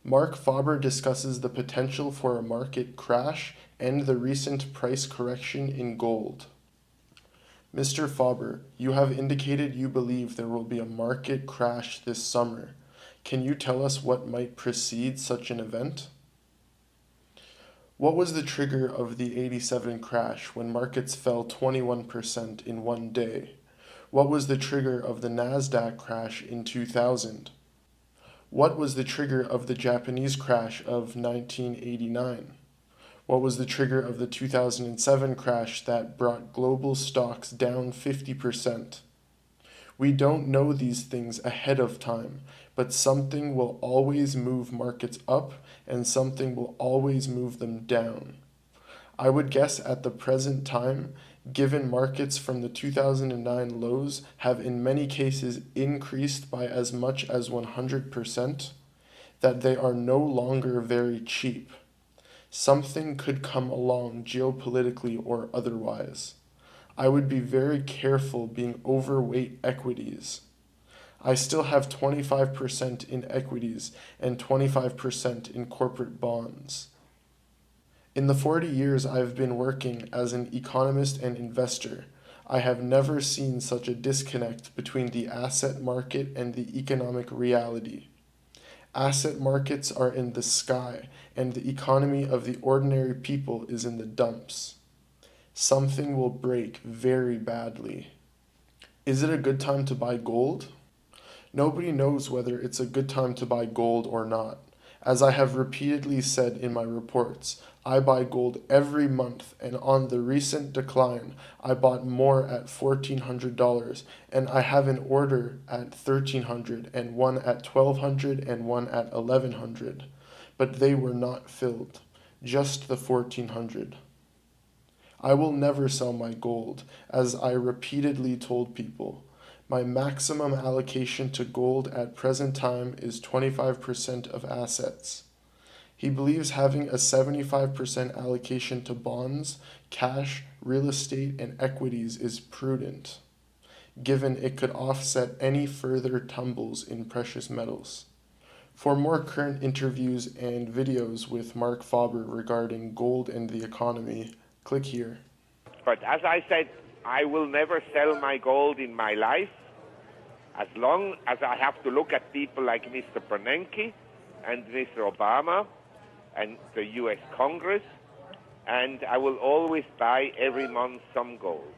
Marc Faber discusses the potential for a market crash and the recent price correction in gold. Mr. Faber, you have indicated you believe there will be a market crash this summer. Can you tell us what might precede such an event? What was the trigger of the '87 crash when markets fell 21% in one day? What was the trigger of the Nasdaq crash in 2000? What was the trigger of the Japanese crash of 1989? What was the trigger of the 2007 crash that brought global stocks down 50%? We don't know these things ahead of time, but something will always move markets up and something will always move them down. I would guess at the present time, given markets from the 2009 lows have in many cases increased by as much as 100%, that they are no longer very cheap. Something could come along geopolitically or otherwise. I would be very careful being overweight equities. I still have 25% in equities and 25% in corporate bonds. In the 40 years I've been working as an economist and investor, I have never seen such a disconnect between the asset market and the economic reality. Asset markets are in the sky, and the economy of the ordinary people is in the dumps. Something will break very badly. Is it a good time to buy gold? Nobody knows whether it's a good time to buy gold or not. As I have repeatedly said in my reports, I buy gold every month, and on the recent decline, I bought more at $1,400, and I have an order at $1,300, and one at $1,200, and one at $1,100. But they were not filled, just the $1,400. I will never sell my gold, as I repeatedly told people. My maximum allocation to gold at present time is 25% of assets. He believes having a 75% allocation to bonds, cash, real estate, and equities is prudent, given it could offset any further tumbles in precious metals. For more current interviews and videos with Marc Faber regarding gold and the economy, click here. But as I said, I will never sell my gold in my life as long as I have to look at people like Mr. Bernanke and Mr. Obama and the US Congress, and I will always buy every month some gold.